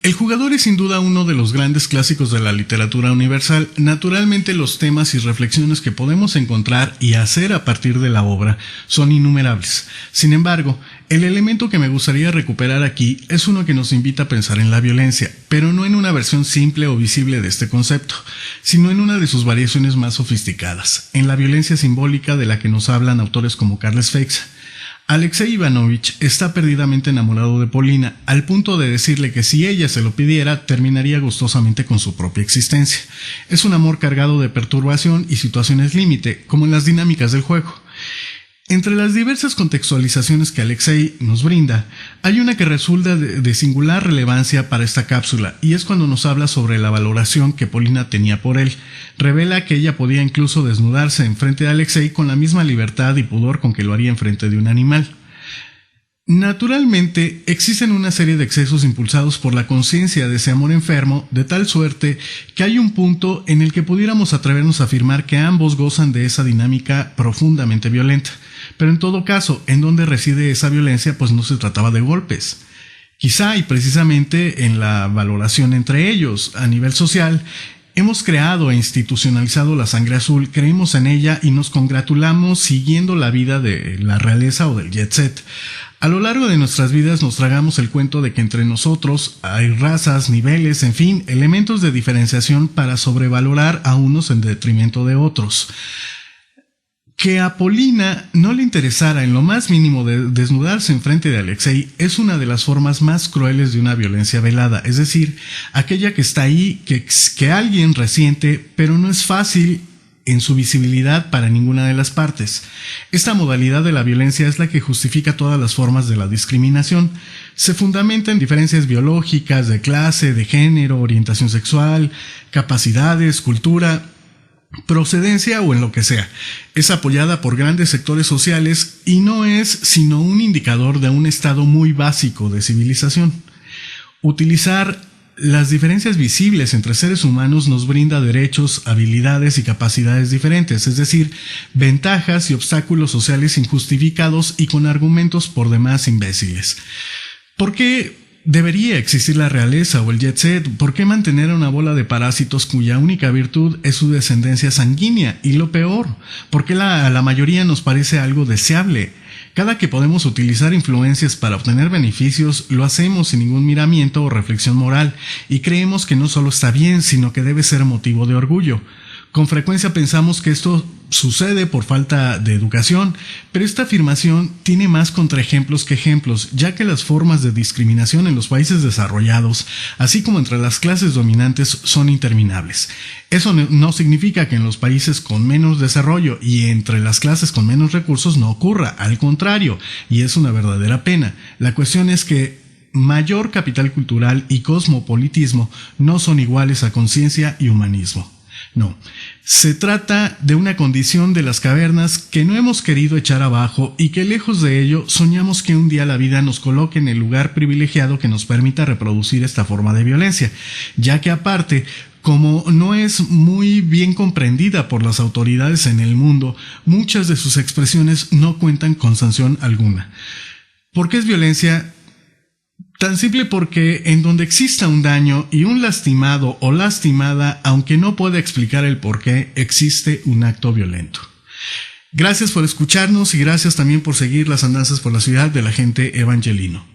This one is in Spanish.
El jugador es sin duda uno de los grandes clásicos de la literatura universal. Naturalmente los temas y reflexiones que podemos encontrar y hacer a partir de la obra son innumerables. Sin embargo, el elemento que me gustaría recuperar aquí es uno que nos invita a pensar en la violencia, pero no en una versión simple o visible de este concepto, sino en una de sus variaciones más sofisticadas, en la violencia simbólica de la que nos hablan autores como Carles Feix. Alexei Ivanovich está perdidamente enamorado de Polina, al punto de decirle que si ella se lo pidiera, terminaría gustosamente con su propia existencia. Es un amor cargado de perturbación y situaciones límite, como en las dinámicas del juego. Entre las diversas contextualizaciones que Alexei nos brinda, hay una que resulta de singular relevancia para esta cápsula, y es cuando nos habla sobre la valoración que Polina tenía por él. Revela que ella podía incluso desnudarse enfrente de Alexei con la misma libertad y pudor con que lo haría enfrente de un animal. Naturalmente, existen una serie de excesos impulsados por la conciencia de ese amor enfermo, de tal suerte que hay un punto en el que pudiéramos atrevernos a afirmar que ambos gozan de esa dinámica profundamente violenta. Pero en todo caso, ¿en dónde reside esa violencia? Pues no se trataba de golpes. Quizá y precisamente en la valoración entre ellos. A nivel social, hemos creado e institucionalizado la sangre azul, creemos en ella y nos congratulamos siguiendo la vida de la realeza o del jet set. A lo largo de nuestras vidas nos tragamos el cuento de que entre nosotros hay razas, niveles, en fin, elementos de diferenciación para sobrevalorar a unos en detrimento de otros. Que a Polina no le interesara en lo más mínimo de desnudarse enfrente de Alexei es una de las formas más crueles de una violencia velada, es decir, aquella que está ahí, que alguien resiente, pero no es fácil en su visibilidad para ninguna de las partes. Esta modalidad de la violencia es la que justifica todas las formas de la discriminación. Se fundamenta en diferencias biológicas, de clase, de género, orientación sexual, capacidades, cultura, procedencia o en lo que sea. Es apoyada por grandes sectores sociales y no es sino un indicador de un estado muy básico de civilización. Utilizar las diferencias visibles entre seres humanos nos brinda derechos, habilidades y capacidades diferentes, es decir, ventajas y obstáculos sociales injustificados y con argumentos por demás imbéciles. ¿Por qué debería existir la realeza o el jet set? ¿Por qué mantener a una bola de parásitos cuya única virtud es su descendencia sanguínea? Y lo peor, ¿por qué a la mayoría nos parece algo deseable? Cada que podemos utilizar influencias para obtener beneficios, lo hacemos sin ningún miramiento o reflexión moral, y creemos que no solo está bien, sino que debe ser motivo de orgullo. Con frecuencia pensamos que esto sucede por falta de educación, pero esta afirmación tiene más contraejemplos que ejemplos, ya que las formas de discriminación en los países desarrollados, así como entre las clases dominantes, son interminables. Eso no significa que en los países con menos desarrollo y entre las clases con menos recursos no ocurra, al contrario, y es una verdadera pena. La cuestión es que mayor capital cultural y cosmopolitismo no son iguales a conciencia y humanismo. No, se trata de una condición de las cavernas que no hemos querido echar abajo y que lejos de ello soñamos que un día la vida nos coloque en el lugar privilegiado que nos permita reproducir esta forma de violencia, ya que aparte, como no es muy bien comprendida por las autoridades en el mundo, muchas de sus expresiones no cuentan con sanción alguna. ¿Por qué es violencia? Tan simple porque en donde exista un daño y un lastimado o lastimada, aunque no pueda explicar el por qué, existe un acto violento. Gracias por escucharnos y gracias también por seguir las andanzas por la ciudad del agente Evangelino.